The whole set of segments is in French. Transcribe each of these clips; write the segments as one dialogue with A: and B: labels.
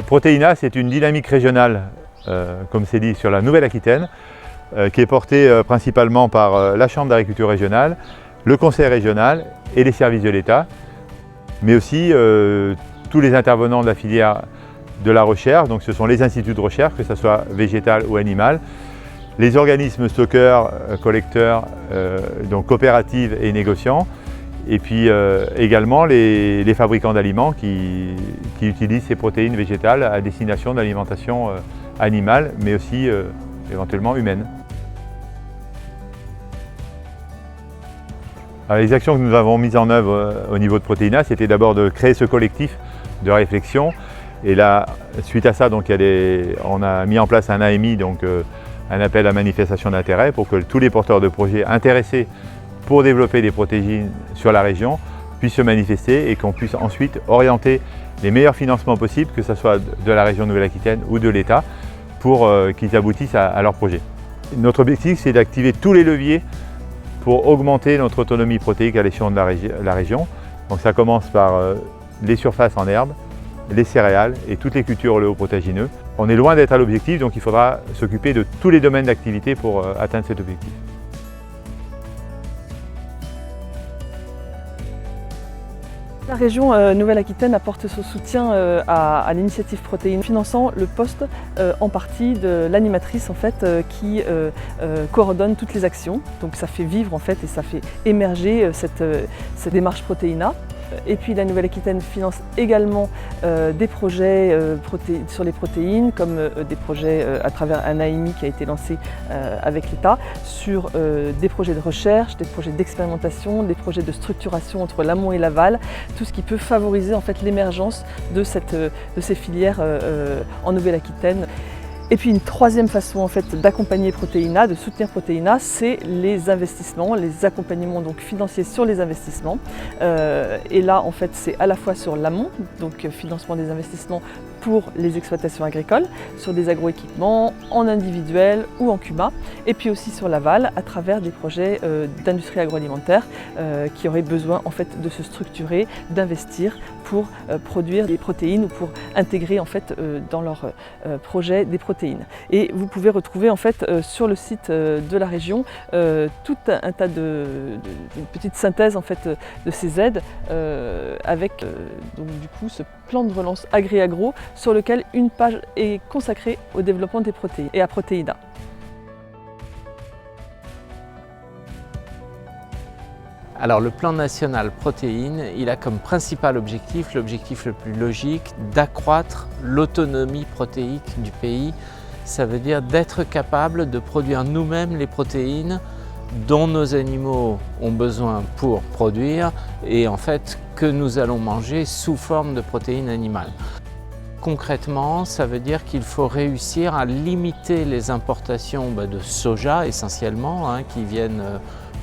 A: Protéina, c'est une dynamique régionale, comme c'est dit, sur la Nouvelle-Aquitaine, qui est portée principalement par la Chambre d'agriculture régionale, le Conseil régional et les services de l'État, mais aussi tous les intervenants de la filière de la recherche, donc ce sont les instituts de recherche, que ce soit végétal ou animal, les organismes stockeurs, collecteurs, donc coopératives et négociants, et puis également les fabricants d'aliments qui utilisent ces protéines végétales à destination d'alimentation animale, mais aussi éventuellement humaine. Alors, les actions que nous avons mises en œuvre au niveau de Protéina, c'était d'abord de créer ce collectif de réflexion. Et là, suite à ça, donc, on a mis en place un AMI, donc un appel à manifestation d'intérêt, pour que tous les porteurs de projets intéressés pour développer des protéines sur la région puissent se manifester et qu'on puisse ensuite orienter les meilleurs financements possibles, que ce soit de la région Nouvelle-Aquitaine ou de l'État, pour qu'ils aboutissent à leur projet. Notre objectif, c'est d'activer tous les leviers pour augmenter notre autonomie protéique à l'échelon de la région. Donc ça commence par les surfaces en herbe, les céréales et toutes les cultures oléoprotéagineux. On est loin d'être à l'objectif, donc il faudra s'occuper de tous les domaines d'activité pour atteindre cet objectif.
B: La région Nouvelle-Aquitaine apporte son soutien à l'initiative Protéine, finançant le poste en partie de l'animatrice qui coordonne toutes les actions. Donc ça fait vivre et ça fait émerger cette démarche Protéina. Et puis la Nouvelle-Aquitaine finance également des projets sur les protéines, comme des projets à travers un AMI qui a été lancé avec l'État, sur des projets de recherche, des projets d'expérimentation, des projets de structuration entre l'amont et l'aval, tout ce qui peut favoriser l'émergence de ces filières en Nouvelle-Aquitaine. Et puis une troisième façon d'accompagner Protéina, de soutenir Protéina, c'est les investissements, les accompagnements financiers sur les investissements. Et là c'est à la fois sur l'amont, donc financement des investissements pour les exploitations agricoles, sur des agroéquipements en individuel ou en CUMA, et puis aussi sur l'aval à travers des projets d'industrie agroalimentaire qui auraient besoin de se structurer, d'investir pour produire des protéines ou pour intégrer dans leur projet des protéines. Et vous pouvez retrouver sur le site de la région tout un tas de petites synthèses de ces aides avec ce plan de relance Agri-Agro sur lequel une page est consacrée au développement des protéines et à Protéina.
C: Alors le plan national protéines, il a comme principal objectif, l'objectif le plus logique, d'accroître l'autonomie protéique du pays. Ça veut dire d'être capable de produire nous-mêmes les protéines dont nos animaux ont besoin pour produire et que nous allons manger sous forme de protéines animales. Concrètement, ça veut dire qu'il faut réussir à limiter les importations de soja essentiellement, qui viennent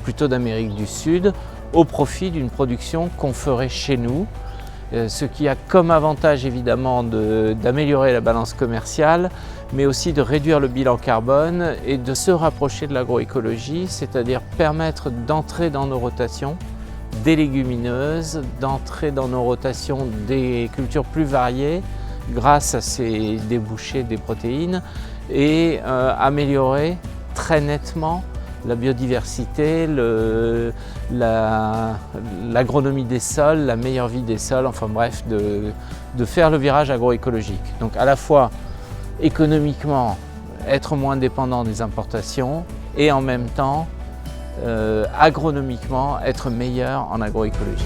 C: plutôt d'Amérique du Sud, au profit d'une production qu'on ferait chez nous, ce qui a comme avantage évidemment d'améliorer la balance commerciale, mais aussi de réduire le bilan carbone et de se rapprocher de l'agroécologie, c'est-à-dire permettre d'entrer dans nos rotations des légumineuses, d'entrer dans nos rotations des cultures plus variées grâce à ces débouchés des protéines et améliorer très nettement la biodiversité, l'agronomie des sols, la meilleure vie des sols, de faire le virage agroécologique. Donc à la fois économiquement, être moins dépendant des importations et en même temps, agronomiquement, être meilleur en agroécologie.